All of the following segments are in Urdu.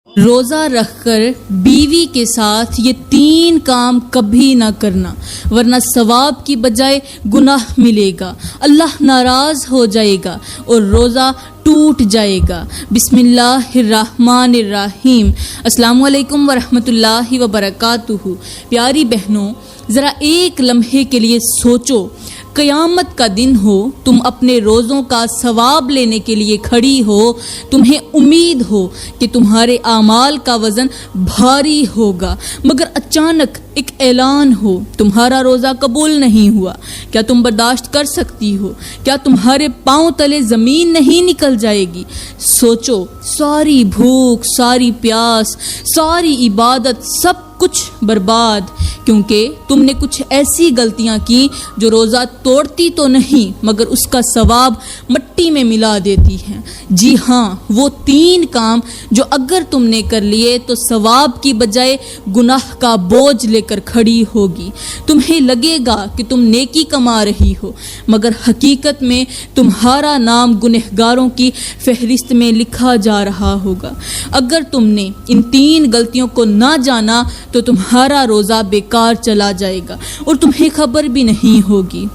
روزہ رکھ کر بیوی کے ساتھ یہ 3 کام کبھی نہ کرنا، ورنہ ثواب کی بجائے گناہ ملے گا، اللہ ناراض ہو جائے گا اور روزہ ٹوٹ جائے گا۔ بسم اللہ الرحمن الرحیم۔ السلام علیکم ورحمۃ اللہ وبرکاتہ۔ پیاری بہنوں، ذرا ایک لمحے کے لیے سوچو، قیامت کا دن ہو، تم اپنے روزوں کا ثواب لینے کے لیے کھڑی ہو، تمہیں امید ہو کہ تمہارے اعمال کا وزن بھاری ہوگا، مگر اچانک ایک اعلان ہو تمہارا روزہ قبول نہیں ہوا۔ کیا تم برداشت کر سکتی ہو؟ کیا تمہارے پاؤں تلے زمین نہیں نکل جائے گی؟ سوچو، ساری بھوک، ساری پیاس، ساری عبادت، سب کچھ برباد، کیونکہ تم نے کچھ ایسی غلطیاں کی جو روزہ توڑتی تو نہیں مگر اس کا ثواب مٹی میں ملا دیتی ہیں۔ جی ہاں، وہ 3 کام جو اگر تم نے کر لیے تو ثواب کی بجائے گناہ کا بوجھ لے کر کھڑی ہوگی۔ تمہیں لگے گا کہ تم نیکی کما رہی ہو، مگر حقیقت میں تمہارا نام گنہگاروں کی فہرست میں لکھا جا رہا ہوگا۔ اگر تم نے ان 3 غلطیوں کو نہ جانا تو تمہارا روزہ بیکار چلا جائے گا اور تمہیں خبر بھی نہیں ہوگی۔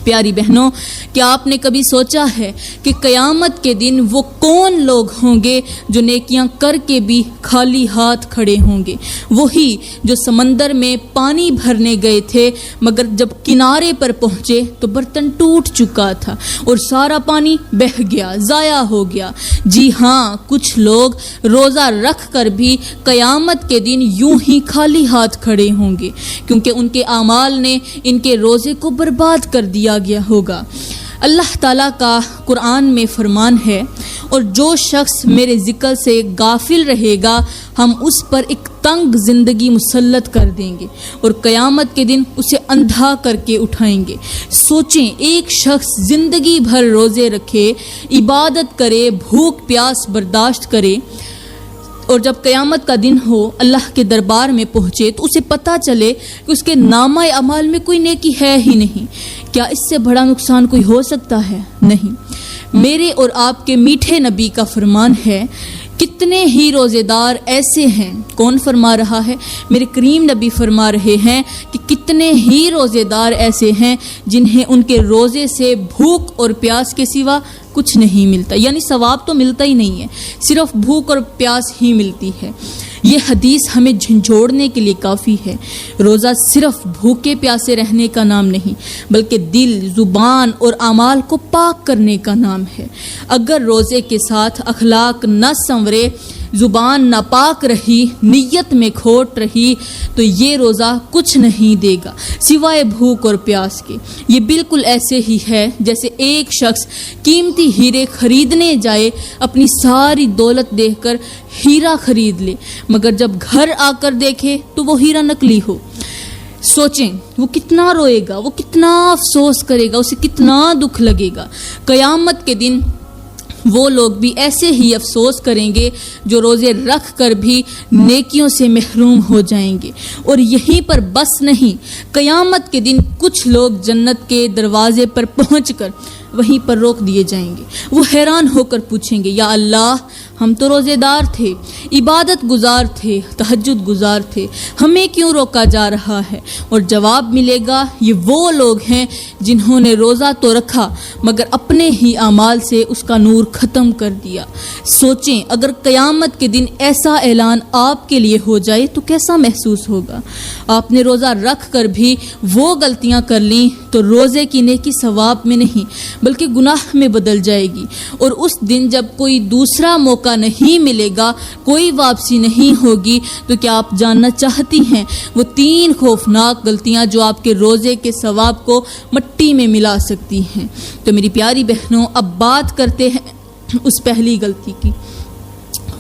پیاری بہنوں، کیا آپ نے کبھی سوچا ہے کہ قیامت کے دن وہ کون لوگ ہوں گے جو نیکیاں کر کے بھی خالی ہاتھ کھڑے ہوں گے؟ وہی جو سمندر میں پانی بھرنے گئے تھے، مگر جب کنارے پر پہنچے تو برتن ٹوٹ چکا تھا اور سارا پانی بہہ گیا، ضائع ہو گیا۔ جی ہاں، کچھ لوگ روزہ رکھ کر بھی قیامت کے دن یوں ہی خالی ہاتھ کھڑے ہوں گے، کیونکہ ان کے اعمال نے ان کے روزے کو برباد کر دیا گیا ہوگا۔ اللہ تعالیٰ کا قرآن میں فرمان ہے، اور جو شخص میرے ذکر سے غافل رہے گا ہم اس پر ایک تنگ زندگی مسلط کر دیں گے اور قیامت کے دن اسے اندھا کر کے اٹھائیں گے۔ سوچیں، ایک شخص زندگی بھر روزے رکھے، عبادت کرے، بھوک پیاس برداشت کرے، اور جب قیامت کا دن ہو، اللہ کے دربار میں پہنچے تو اسے پتہ چلے کہ اس کے نامہ اعمال میں کوئی نیکی ہے ہی نہیں۔ کیا اس سے بڑا نقصان کوئی ہو سکتا ہے؟ نہیں۔ میرے اور آپ کے میٹھے نبی کا فرمان ہے، کتنے ہی روزے دار ایسے ہیں۔ کون فرما رہا ہے؟ میرے کریم نبی فرما رہے ہیں کہ کتنے ہی روزے دار ایسے ہیں جنہیں ان کے روزے سے بھوک اور پیاس کے سوا کچھ نہیں ملتا، یعنی ثواب تو ملتا ہی نہیں ہے، صرف بھوک اور پیاس ہی ملتی ہے۔ یہ حدیث ہمیں جھنجھوڑنے کے لیے کافی ہے۔ روزہ صرف بھوکے پیاسے رہنے کا نام نہیں، بلکہ دل، زبان اور اعمال کو پاک کرنے کا نام ہے۔ اگر روزے کے ساتھ اخلاق نہ سنورے، زبان ناپاک رہی، نیت میں کھوٹ رہی، تو یہ روزہ کچھ نہیں دے گا سوائے بھوک اور پیاس کے۔ یہ بالکل ایسے ہی ہے جیسے ایک شخص قیمتی ہیرے خریدنے جائے، اپنی ساری دولت دیکھ کر ہیرا خرید لے، مگر جب گھر آ کر دیکھے تو وہ ہیرا نکلی ہو۔ سوچیں، وہ کتنا روئے گا، وہ کتنا افسوس کرے گا، اسے کتنا دکھ لگے گا۔ قیامت کے دن وہ لوگ بھی ایسے ہی افسوس کریں گے جو روزے رکھ کر بھی نیکیوں سے محروم ہو جائیں گے۔ اور یہیں پر بس نہیں، قیامت کے دن کچھ لوگ جنت کے دروازے پر پہنچ کر وہیں پر روک دیے جائیں گے۔ وہ حیران ہو کر پوچھیں گے، یا اللہ، ہم تو روزے دار تھے، عبادت گزار تھے، تہجد گزار تھے، ہمیں کیوں روکا جا رہا ہے؟ اور جواب ملے گا، یہ وہ لوگ ہیں جنہوں نے روزہ تو رکھا مگر اپنے ہی اعمال سے اس کا نور ختم کر دیا۔ سوچیں، اگر قیامت کے دن ایسا اعلان آپ کے لیے ہو جائے تو کیسا محسوس ہوگا؟ آپ نے روزہ رکھ کر بھی وہ غلطیاں کر لیں تو روزے کی نیکی ثواب میں نہیں بلکہ گناہ میں بدل جائے گی، اور اس دن جب کوئی دوسرا موقع نہیں ملے گا، کوئی واپسی نہیں ہوگی، تو کیا آپ جاننا چاہتی ہیں وہ 3 خوفناک غلطیاں جو آپ کے روزے کے ثواب کو مٹی میں ملا سکتی ہیں؟ تو میری پیاری بہنوں، اب بات کرتے ہیں اس پہلی غلطی کی،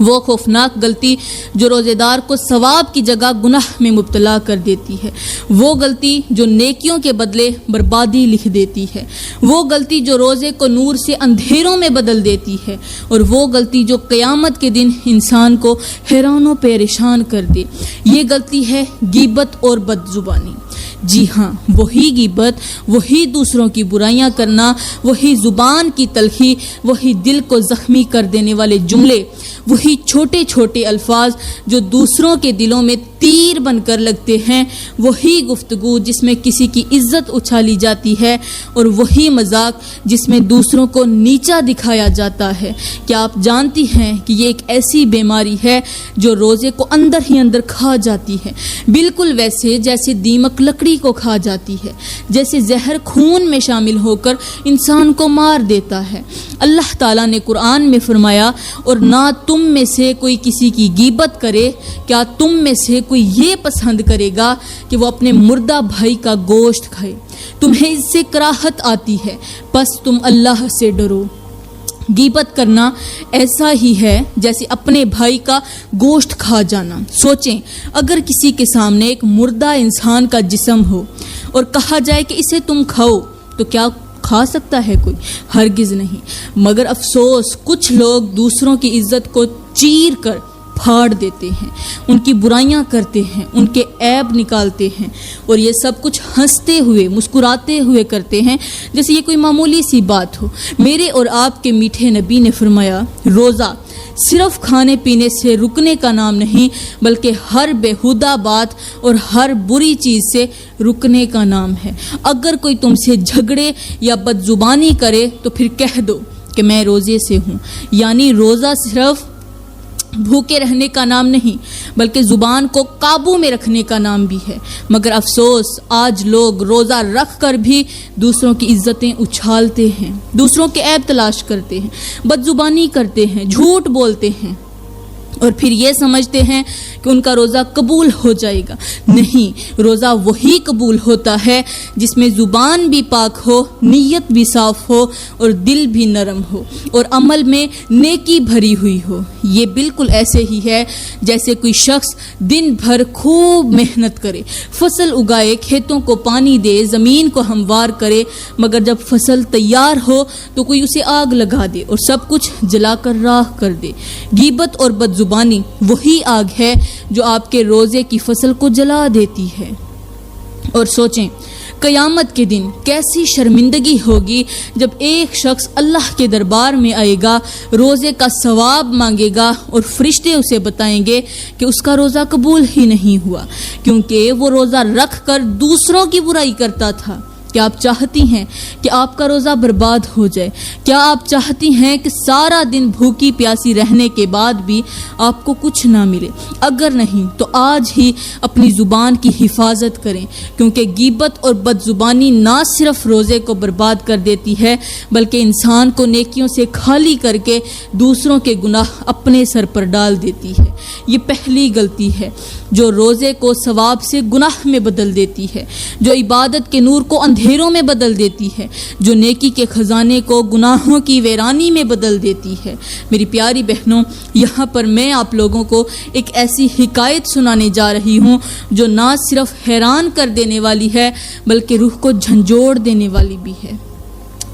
وہ خوفناک غلطی جو روزے دار کو ثواب کی جگہ گناہ میں مبتلا کر دیتی ہے، وہ غلطی جو نیکیوں کے بدلے بربادی لکھ دیتی ہے، وہ غلطی جو روزے کو نور سے اندھیروں میں بدل دیتی ہے، اور وہ غلطی جو قیامت کے دن انسان کو حیران و پریشان کر دے۔ یہ غلطی ہے غیبت اور بد زبانی۔ جی ہاں، وہی غیبت، وہی دوسروں کی برائیاں کرنا، وہی زبان کی تلخی، وہی دل کو زخمی کر دینے والے جملے، وہی چھوٹے چھوٹے الفاظ جو دوسروں کے دلوں میں تیر بن کر لگتے ہیں، وہی گفتگو جس میں کسی کی عزت اچھالی جاتی ہے، اور وہی مذاق جس میں دوسروں کو نیچا دکھایا جاتا ہے۔ کیا آپ جانتی ہیں کہ یہ ایک ایسی بیماری ہے جو روزے کو اندر ہی اندر کھا جاتی ہے، بالکل ویسے جیسے دیمک لکڑی کو کھا جاتی ہے، جیسے زہر خون میں شامل ہو کر انسان کو مار دیتا ہے۔ اللہ تعالیٰ نے قرآن میں فرمایا، اور نہ تم میں سے کوئی کسی کی غیبت کرے، کیا تم میں سے کوئی یہ پسند کرے گا کہ وہ اپنے مردہ بھائی کا گوشت کھائے؟ تمہیں اس سے کراہت آتی ہے، پس تم اللہ سے ڈرو۔ غیبت کرنا ایسا ہی ہے جیسے اپنے بھائی کا گوشت کھا جانا۔ سوچیں، اگر کسی کے سامنے ایک مردہ انسان کا جسم ہو اور کہا جائے کہ اسے تم کھاؤ، تو کیا کھا سکتا ہے کوئی؟ ہرگز نہیں۔ مگر افسوس، کچھ لوگ دوسروں کی عزت کو چیر کر پھاڑ دیتے ہیں، ان کی برائیاں کرتے ہیں، ان کے عیب نکالتے ہیں، اور یہ سب کچھ ہنستے ہوئے مسکراتے ہوئے کرتے ہیں جیسے یہ کوئی معمولی سی بات ہو۔ میرے اور آپ کے میٹھے نبی نے فرمایا، روزہ صرف کھانے پینے سے رکنے کا نام نہیں، بلکہ ہر بیہودہ بات اور ہر بری چیز سے رکنے کا نام ہے۔ اگر کوئی تم سے جھگڑے یا بد زبانی کرے تو پھر کہہ دو کہ میں روزے سے ہوں۔ یعنی روزہ صرف بھوکے رہنے کا نام نہیں، بلکہ زبان کو قابو میں رکھنے کا نام بھی ہے۔ مگر افسوس، آج لوگ روزہ رکھ کر بھی دوسروں کی عزتیں اچھالتے ہیں، دوسروں کے عیب تلاش کرتے ہیں، بد زبانی کرتے ہیں، جھوٹ بولتے ہیں، اور پھر یہ سمجھتے ہیں کہ ان کا روزہ قبول ہو جائے گا۔ نہیں، روزہ وہی قبول ہوتا ہے جس میں زبان بھی پاک ہو، نیت بھی صاف ہو، اور دل بھی نرم ہو، اور عمل میں نیکی بھری ہوئی ہو۔ یہ بالکل ایسے ہی ہے جیسے کوئی شخص دن بھر خوب محنت کرے، فصل اگائے، کھیتوں کو پانی دے، زمین کو ہموار کرے، مگر جب فصل تیار ہو تو کوئی اسے آگ لگا دے اور سب کچھ جلا کر راکھ کر دے۔ غیبت اور بد زبانی وہی آگ ہے جو آپ کے روزے کی فصل کو جلا دیتی ہے۔ اور سوچیں، قیامت کے دن کیسی شرمندگی ہوگی جب ایک شخص اللہ کے دربار میں آئے گا، روزے کا ثواب مانگے گا، اور فرشتے اسے بتائیں گے کہ اس کا روزہ قبول ہی نہیں ہوا، کیونکہ وہ روزہ رکھ کر دوسروں کی برائی کرتا تھا۔ کیا آپ چاہتی ہیں کہ آپ کا روزہ برباد ہو جائے؟ کیا آپ چاہتی ہیں کہ سارا دن بھوکی پیاسی رہنے کے بعد بھی آپ کو کچھ نہ ملے؟ اگر نہیں تو آج ہی اپنی زبان کی حفاظت کریں، کیونکہ غیبت اور بد زبانی نہ صرف روزے کو برباد کر دیتی ہے، بلکہ انسان کو نیکیوں سے خالی کر کے دوسروں کے گناہ اپنے سر پر ڈال دیتی ہے۔ یہ پہلی غلطی ہے جو روزے کو ثواب سے گناہ میں بدل دیتی ہے، جو عبادت کے نور کو اندھیروں میں بدل دیتی ہے، جو نیکی کے خزانے کو گناہوں کی ویرانی میں بدل دیتی ہے۔ میری پیاری بہنوں، یہاں پر میں آپ لوگوں کو ایک ایسی حکایت سنانے جا رہی ہوں جو نہ صرف حیران کر دینے والی ہے بلکہ روح کو جھنجھوڑ دینے والی بھی ہے۔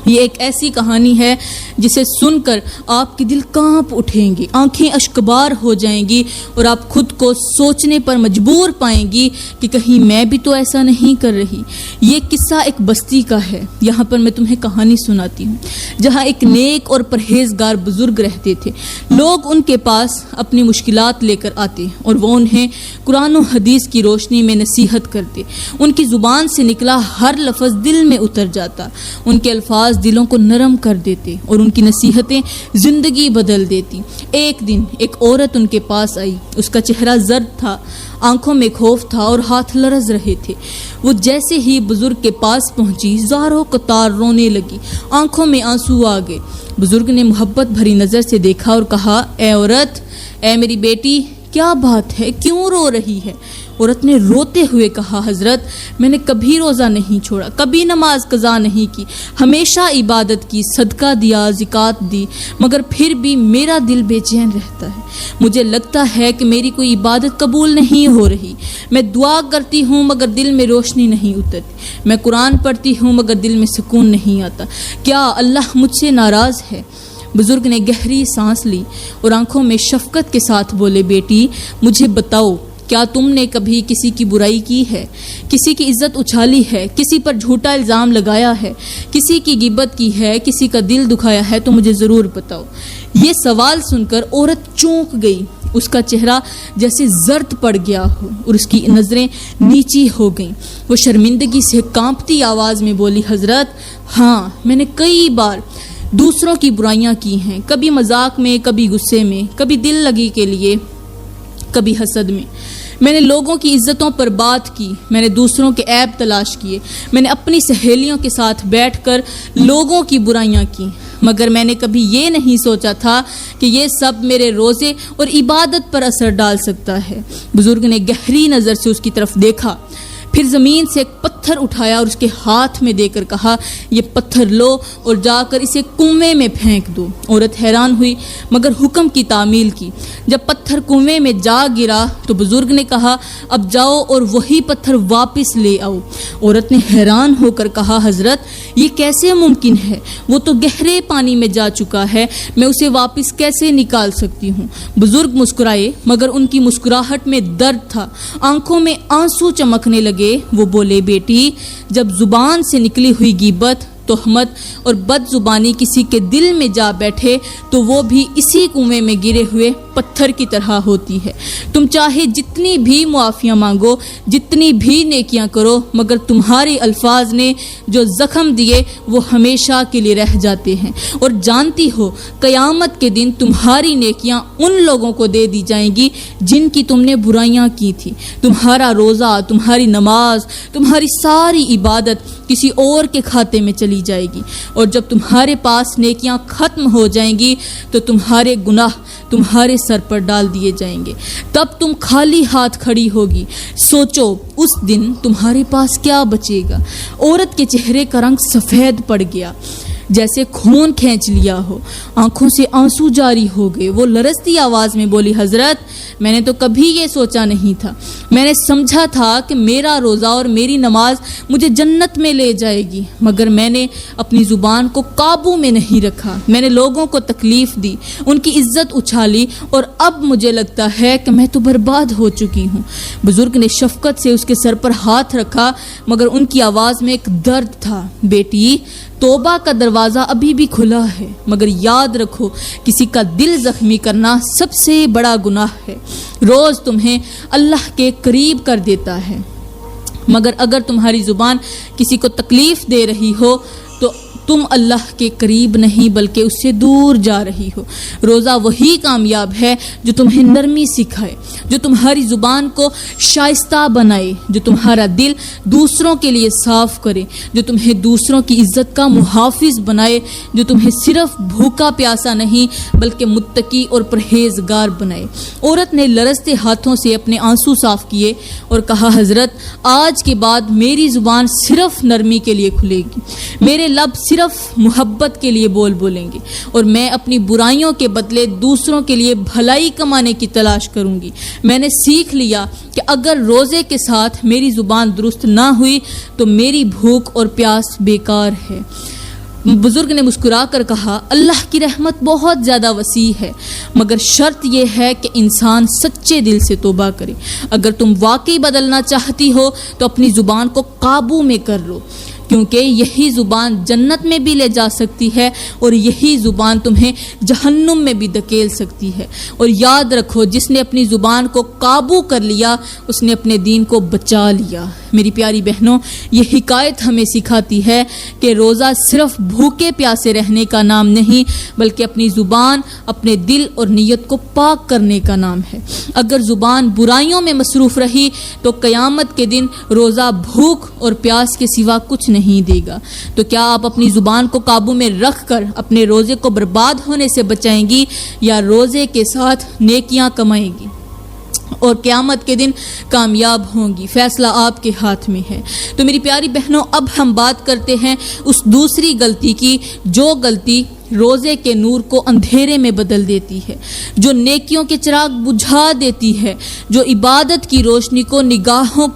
یہ ایک ایسی کہانی ہے جسے سن کر آپ کے دل کانپ اٹھیں گے، آنکھیں اشکبار ہو جائیں گی، اور آپ خود کو سوچنے پر مجبور پائیں گی کہ کہیں میں بھی تو ایسا نہیں کر رہی۔ یہ قصہ ایک بستی کا ہے۔ یہاں پر میں تمہیں کہانی سناتی ہوں، جہاں ایک نیک اور پرہیزگار بزرگ رہتے تھے۔ لوگ ان کے پاس اپنی مشکلات لے کر آتے اور وہ انہیں قرآن و حدیث کی روشنی میں نصیحت کرتے۔ ان کی زبان سے نکلا ہر لفظ دل میں اتر جاتا، ان کے الفاظ دلوں کو نرم کر دیتے اور ان کی نصیحتیں زندگی بدل دیتی۔ ایک دن ایک عورت ان کے پاس آئی۔ اس کا چہرہ زرد تھا، آنکھوں میں خوف تھا اور ہاتھ لرز رہے تھے۔ وہ جیسے ہی بزرگ کے پاس پہنچی، زاروں قطار رونے لگی، آنکھوں میں آنسو آ گئے۔ بزرگ نے محبت بھری نظر سے دیکھا اور کہا، اے عورت، اے میری بیٹی، کیا بات ہے، کیوں رو رہی ہے؟ عورت نے روتے ہوئے کہا، حضرت، میں نے کبھی روزہ نہیں چھوڑا، کبھی نماز قضا نہیں کی، ہمیشہ عبادت کی، صدقہ دیا، زکوٰۃ دی، مگر پھر بھی میرا دل بے چین رہتا ہے۔ مجھے لگتا ہے کہ میری کوئی عبادت قبول نہیں ہو رہی۔ میں دعا کرتی ہوں مگر دل میں روشنی نہیں اترتی، میں قرآن پڑھتی ہوں مگر دل میں سکون نہیں آتا۔ کیا اللہ مجھ سے ناراض ہے؟ بزرگ نے گہری سانس لی اور آنکھوں میں شفقت کے ساتھ بولے، بیٹی، مجھے بتاؤ کیا تم نے کبھی کسی کی برائی کی ہے، کسی کی عزت اچھالی ہے، کسی پر جھوٹا الزام لگایا ہے، کسی کی غیبت کی ہے، کسی کا دل دکھایا ہے؟ تو مجھے ضرور بتاؤ۔ یہ سوال سن کر عورت چونک گئی، اس کا چہرہ جیسے زرد پڑ گیا ہو اور اس کی نظریں نیچی ہو گئیں۔ وہ شرمندگی سے کانپتی آواز میں بولی، حضرت ہاں، میں نے کئی بار دوسروں کی برائیاں کی ہیں، کبھی مذاق میں، کبھی غصے میں، کبھی دل لگی کے لیے، کبھی حسد میں۔ میں نے لوگوں کی عزتوں پر بات کی، میں نے دوسروں کے عیب تلاش کیے، میں نے اپنی سہیلیوں کے ساتھ بیٹھ کر لوگوں کی برائیاں کی، مگر میں نے کبھی یہ نہیں سوچا تھا کہ یہ سب میرے روزے اور عبادت پر اثر ڈال سکتا ہے۔ بزرگ نے گہری نظر سے اس کی طرف دیکھا، پھر زمین سے ایک پتھر اٹھایا اور اس کے ہاتھ میں دے کر کہا، یہ پتھر لو اور جا کر اسے کنویں میں پھینک دو۔ عورت حیران ہوئی مگر حکم کی تعمیل کی۔ جب پتھر کنویں میں جا گرا تو بزرگ نے کہا، اب جاؤ اور وہی پتھر واپس لے آؤ۔ عورت نے حیران ہو کر کہا، حضرت یہ کیسے ممکن ہے؟ وہ تو گہرے پانی میں جا چکا ہے، میں اسے واپس کیسے نکال سکتی ہوں؟ بزرگ مسکرائے مگر ان کی مسکراہٹ میں درد تھا، آنکھوں میں آنسو چمکنے لگے۔ وہ بولے، بیٹی، جب زبان سے نکلی ہوئی غیبت، تہمت اور بد زبانی کسی کے دل میں جا بیٹھے تو وہ بھی اسی کنویں میں گرے ہوئے پتھر کی طرح ہوتی ہے۔ تم چاہے جتنی بھی معافیاں مانگو، جتنی بھی نیکیاں کرو، مگر تمہارے الفاظ نے جو زخم دیے وہ ہمیشہ کے لیے رہ جاتے ہیں۔ اور جانتی ہو، قیامت کے دن تمہاری نیکیاں ان لوگوں کو دے دی جائیں گی جن کی تم نے برائیاں کی تھی۔ تمہارا روزہ، تمہاری نماز، تمہاری ساری عبادت کسی اور کے کھاتے میں چلی جائے گی، اور جب تمہارے پاس نیکیاں ختم ہو جائیں گی تو تمہارے گناہ تمہارے سر پر ڈال دیے جائیں گے۔ تب تم خالی ہاتھ کھڑی ہوگی، سوچو اس دن تمہارے پاس کیا بچے گا۔ عورت کے چہرے کا رنگ سفید پڑ گیا، جیسے خون کھینچ لیا ہو، آنکھوں سے آنسو جاری ہو گئے۔ وہ لرزتی آواز میں بولی، حضرت میں نے تو کبھی یہ سوچا نہیں تھا، میں نے سمجھا تھا کہ میرا روزہ اور میری نماز مجھے جنت میں لے جائے گی، مگر میں نے اپنی زبان کو قابو میں نہیں رکھا، میں نے لوگوں کو تکلیف دی، ان کی عزت اچھالی، اور اب مجھے لگتا ہے کہ میں تو برباد ہو چکی ہوں۔ بزرگ نے شفقت سے اس کے سر پر ہاتھ رکھا مگر ان کی آواز میں ایک درد تھا، بیٹی، توبہ کا دروازہ ابھی بھی کھلا ہے، مگر یاد رکھو کسی کا دل زخمی کرنا سب سے بڑا گناہ ہے، روز تمہیں اللہ کے قریب کر دیتا ہے، مگر اگر تمہاری زبان کسی کو تکلیف دے رہی ہو تو تم اللہ کے قریب نہیں بلکہ اس سے دور جا رہی ہو۔ روزہ وہی کامیاب ہے جو تمہیں نرمی سکھائے، جو تمہاری زبان کو شائستہ بنائے، جو تمہارا دل دوسروں کے لیے صاف کرے، جو تمہیں دوسروں کی عزت کا محافظ بنائے، جو تمہیں صرف بھوکا پیاسا نہیں بلکہ متقی اور پرہیزگار بنائے۔ عورت نے لرزتے ہاتھوں سے اپنے آنسو صاف کیے اور کہا، حضرت آج کے بعد میری زبان صرف نرمی کے لیے کھلے گی، میرے لب صرف محبت کے لیے بولیں گے، اور میں اپنی برائیوں کے بدلے دوسروں کے لیے بھلائی کمانے کی تلاش کروں گی۔ میں نے سیکھ لیا کہ اگر روزے کے ساتھ میری زبان درست نہ ہوئی تو میری بھوک اور پیاس بیکار ہے۔ بزرگ نے مسکرا کر کہا، اللہ کی رحمت بہت زیادہ وسیع ہے، مگر شرط یہ ہے کہ انسان سچے دل سے توبہ کرے۔ اگر تم واقعی بدلنا چاہتی ہو تو اپنی زبان کو قابو میں کر لو، کیونکہ یہی زبان جنت میں بھی لے جا سکتی ہے اور یہی زبان تمہیں جہنم میں بھی دھکیل سکتی ہے۔ اور یاد رکھو، جس نے اپنی زبان کو قابو کر لیا اس نے اپنے دین کو بچا لیا۔ میری پیاری بہنوں، یہ حکایت ہمیں سکھاتی ہے کہ روزہ صرف بھوکے پیاسے رہنے کا نام نہیں بلکہ اپنی زبان، اپنے دل اور نیت کو پاک کرنے کا نام ہے۔ اگر زبان برائیوں میں مصروف رہی تو قیامت کے دن روزہ بھوک اور پیاس کے سوا کچھ نہیں دے گا۔ تو کیا آپ اپنی زبان کو قابو میں رکھ کر اپنے روزے کو برباد ہونے سے بچائیں گی یا روزے کے ساتھ نیکیاں کمائیں گی اور قیامت کے دن کامیاب ہوں گی؟ فیصلہ آپ کے ہاتھ میں ہے۔ تو میری پیاری بہنوں، اب ہم بات کرتے ہیں اس دوسری غلطی کی، جو غلطی روزے کے نور کو اندھیرے میں بدل دیتی ہے، جو نیکیوں کے چراغ بجھا دیتی ہے، جو عبادت کی روشنی کو نگاہوں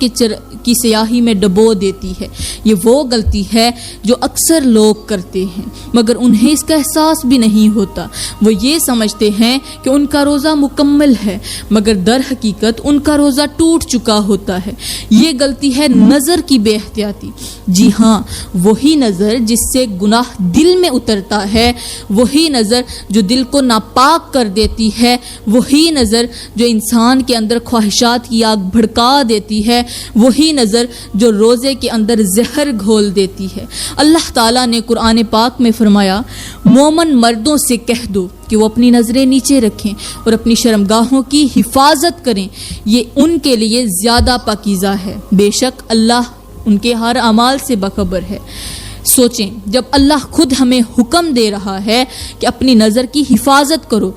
کی سیاہی میں ڈبو دیتی ہے۔ یہ وہ غلطی ہے جو اکثر لوگ کرتے ہیں مگر انہیں اس کا احساس بھی نہیں ہوتا۔ وہ یہ سمجھتے ہیں کہ ان کا روزہ مکمل ہے مگر در حقیقت ان کا روزہ ٹوٹ چکا ہوتا ہے۔ یہ غلطی ہے نظر کی بے احتیاطی۔ جی ہاں، وہی نظر جس سے گناہ دل میں اترتا ہے، وہی نظر جو دل کو ناپاک کر دیتی ہے، وہی نظر جو انسان کے اندر خواہشات کی آگ بھڑکا دیتی ہے، وہی نظر جو روزے کے اندر زہر گھول دیتی ہے۔ اللہ تعالیٰ نے قرآن پاک میں فرمایا، مومن مردوں سے کہہ دو کہ وہ اپنی نظریں نیچے رکھیں اور اپنی شرمگاہوں کی حفاظت کریں، یہ ان کے لیے زیادہ پاکیزہ ہے، بے شک اللہ ان کے ہر اعمال سے باخبر ہے۔ سوچیں، جب اللہ خود ہمیں حکم دے رہا ہے کہ اپنی نظر کی حفاظت کرو،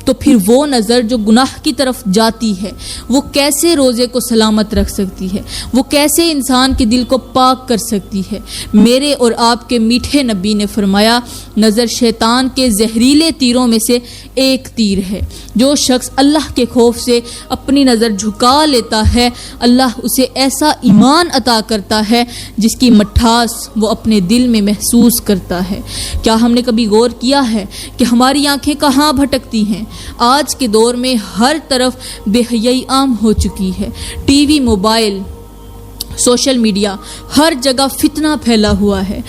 تو پھر وہ نظر جو گناہ کی طرف جاتی ہے وہ کیسے روزے کو سلامت رکھ سکتی ہے؟ وہ کیسے انسان کے دل کو پاک کر سکتی ہے؟ میرے اور آپ کے میٹھے نبی نے فرمایا، نظر شیطان کے زہریلے تیروں میں سے ایک تیر ہے۔ جو شخص اللہ کے خوف سے اپنی نظر جھکا لیتا ہے، اللہ اسے ایسا ایمان عطا کرتا ہے جس کی مٹھاس وہ اپنے دل میں محسوس کرتا ہے۔ کیا ہم نے کبھی غور کیا ہے کہ ہماری آنکھیں کہاں بھٹکتی ہیں؟ آج کے دور میں ہر طرف بے حیائی عام ہو چکی ہے۔ TV, mobile, social media, ہر جگہ فتنہ پھیلا ہوا ہے۔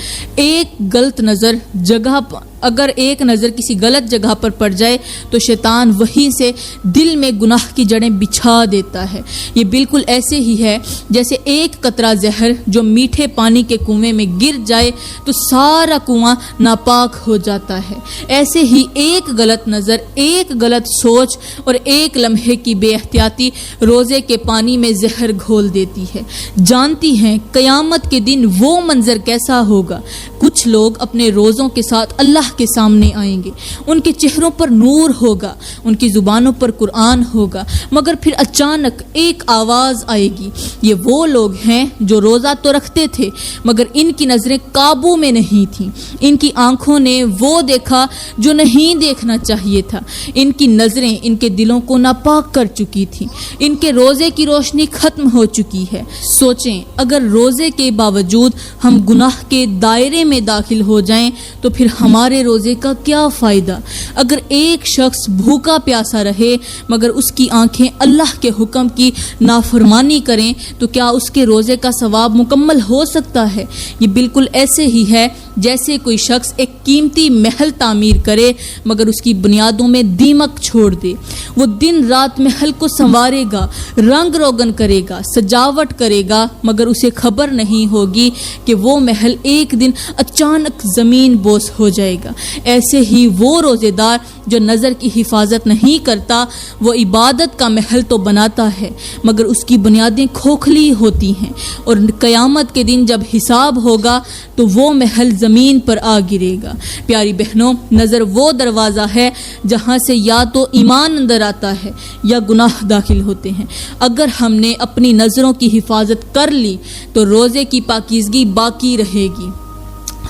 اگر ایک نظر کسی غلط جگہ پر پڑ جائے تو شیطان وہیں سے دل میں گناہ کی جڑیں بچھا دیتا ہے۔ یہ بالکل ایسے ہی ہے جیسے ایک قطرہ زہر جو میٹھے پانی کے کنویں میں گر جائے تو سارا کنواں ناپاک ہو جاتا ہے۔ ایسے ہی ایک غلط نظر، ایک غلط سوچ اور ایک لمحے کی بے احتیاطی روزے کے پانی میں زہر گھول دیتی ہے۔ جانتی ہیں قیامت کے دن وہ منظر کیسا ہوگا؟ کچھ لوگ اپنے روزوں کے ساتھ اللہ کے سامنے آئیں گے، ان کے چہروں پر نور ہوگا، ان کی زبانوں پر قرآن ہوگا، مگر پھر اچانک ایک آواز آئے گی۔ یہ وہ لوگ ہیں جو روزہ تو رکھتے تھے مگر ان کی نظریں قابو میں نہیں تھیں، ان کی آنکھوں نے وہ دیکھا جو نہیں دیکھنا چاہیے تھا، ان کی نظریں ان کے دلوں کو ناپاک کر چکی تھیں، ان کے روزے کی روشنی ختم ہو چکی ہے۔ سوچیں، اگر روزے کے باوجود ہم گناہ کے دائرے میں داخل ہو جائیں تو پھر ہمارے روزے کا کیا فائدہ؟ اگر ایک شخص بھوکا پیاسا رہے مگر اس کی آنکھیں اللہ کے حکم کی نافرمانی کریں تو کیا اس کے روزے کا ثواب مکمل ہو سکتا ہے؟ یہ بالکل ایسے ہی ہے جیسے کوئی شخص ایک قیمتی محل تعمیر کرے مگر اس کی بنیادوں میں دیمک چھوڑ دے۔ وہ دن رات محل کو سنوارے گا، رنگ روگن کرے گا، سجاوٹ کرے گا، مگر اسے خبر نہیں ہوگی کہ وہ محل ایک دن اچانک زمین بوس ہو جائے گا۔ ایسے ہی وہ روزے دار جو نظر کی حفاظت نہیں کرتا، وہ عبادت کا محل تو بناتا ہے مگر اس کی بنیادیں کھوکھلی ہوتی ہیں، اور قیامت کے دن جب حساب ہوگا تو وہ محل زمین پر آ گرے گا۔ پیاری بہنوں، نظر وہ دروازہ ہے جہاں سے یا تو ایمان اندر آتا ہے یا گناہ داخل ہوتے ہیں۔ اگر ہم نے اپنی نظروں کی حفاظت کر لی تو روزے کی پاکیزگی باقی رہے گی،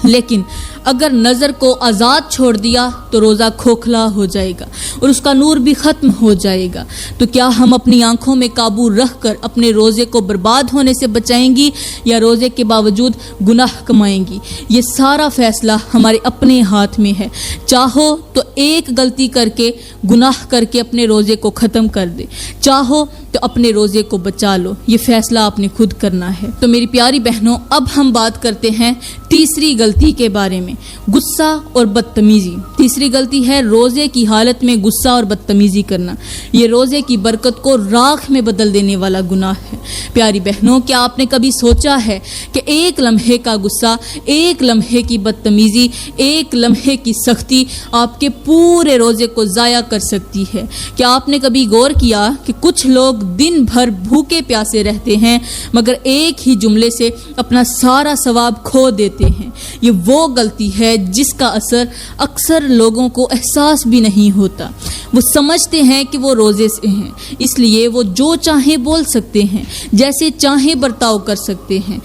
لیکن اگر نظر کو آزاد چھوڑ دیا تو روزہ کھوکھلا ہو جائے گا اور اس کا نور بھی ختم ہو جائے گا۔ تو کیا ہم اپنی آنکھوں میں قابو رکھ کر اپنے روزے کو برباد ہونے سے بچائیں گی یا روزے کے باوجود گناہ کمائیں گی؟ یہ سارا فیصلہ ہمارے اپنے ہاتھ میں ہے۔ چاہو تو ایک غلطی کر کے، گناہ کر کے اپنے روزے کو ختم کر دے، چاہو تو اپنے روزے کو بچا لو۔ یہ فیصلہ آپ نے خود کرنا ہے۔ تو میری پیاری بہنوں، اب ہم بات کرتے ہیں تیسری غلطی کے بارے میں، غصہ اور بدتمیزی۔ تیسری غلطی ہے روزے کی حالت میں غصہ اور بدتمیزی کرنا۔ یہ روزے کی برکت کو راکھ میں بدل دینے والا گناہ ہے۔ پیاری بہنوں، کیا آپ نے کبھی سوچا ہے کہ ایک لمحے کا غصہ، ایک لمحے کی بدتمیزی، ایک لمحے کی سختی آپ کے پورے روزے کو ضائع کر سکتی ہے؟ کیا آپ نے کبھی غور کیا کہ کچھ لوگ دن بھر بھوکے پیاسے رہتے ہیں مگر ایک ہی جملے سے اپنا سارا ثواب کھو دیتے ہیں؟ یہ وہ غلطی ہے جس کا اثر اکثر لوگوں کو احساس بھی نہیں ہوتا۔ وہ سمجھتے ہیں کہ وہ روزے سے ہیں، اس لیے وہ جو چاہیں بول سکتے ہیں، جیسے چاہیں برتاؤ کر سکتے ہیں۔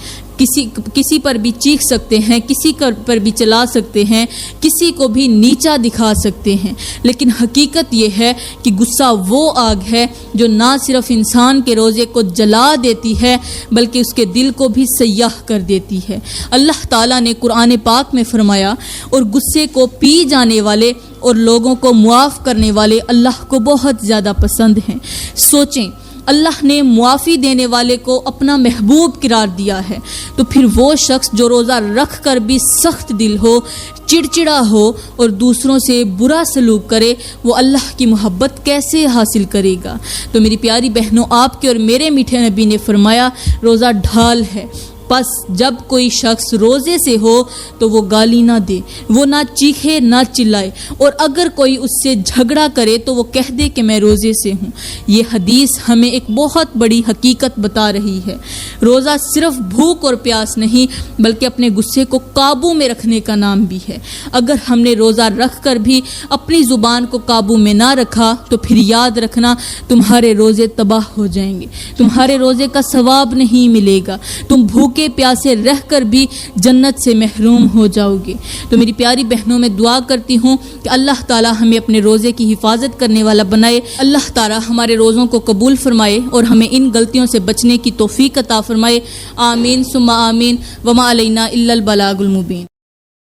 کسی پر بھی چیخ سکتے ہیں، کسی پر بھی چلا سکتے ہیں، کسی کو بھی نیچا دکھا سکتے ہیں، لیکن حقیقت یہ ہے کہ غصہ وہ آگ ہے جو نہ صرف انسان کے روزے کو جلا دیتی ہے بلکہ اس کے دل کو بھی سیاہ کر دیتی ہے۔ اللہ تعالیٰ نے قرآن پاک میں فرمایا، اور غصے کو پی جانے والے اور لوگوں کو معاف کرنے والے اللہ کو بہت زیادہ پسند ہیں۔ سوچیں، اللہ نے معافی دینے والے کو اپنا محبوب قرار دیا ہے، تو پھر وہ شخص جو روزہ رکھ کر بھی سخت دل ہو، چڑچڑا ہو اور دوسروں سے برا سلوک کرے، وہ اللہ کی محبت کیسے حاصل کرے گا؟ تو میری پیاری بہنوں، آپ کے اور میرے میٹھے نبی نے فرمایا، روزہ ڈھال ہے، پس جب کوئی شخص روزے سے ہو تو وہ گالی نہ دے، وہ نہ چیخے نہ چلائے، اور اگر کوئی اس سے جھگڑا کرے تو وہ کہہ دے کہ میں روزے سے ہوں۔ یہ حدیث ہمیں ایک بہت بڑی حقیقت بتا رہی ہے۔ روزہ صرف بھوک اور پیاس نہیں بلکہ اپنے غصے کو قابو میں رکھنے کا نام بھی ہے۔ اگر ہم نے روزہ رکھ کر بھی اپنی زبان کو قابو میں نہ رکھا تو پھر یاد رکھنا، تمہارے روزے تباہ ہو جائیں گے، تمہارے روزے کا ثواب نہیں ملے گا، تم بھوکے پیاسے رہ کر بھی جنت سے محروم ہو جاؤ گے۔ تو میری پیاری بہنوں، میں دعا کرتی ہوں کہ اللہ تعالی ہمیں اپنے روزے کی حفاظت کرنے والا بنائے، اللہ تعالی ہمارے روزوں کو قبول فرمائے اور ہمیں ان غلطیوں سے بچنے کی توفیق عطا فرمائے۔ آمین ثم آمین، وما علینا الا البلاغ المبین۔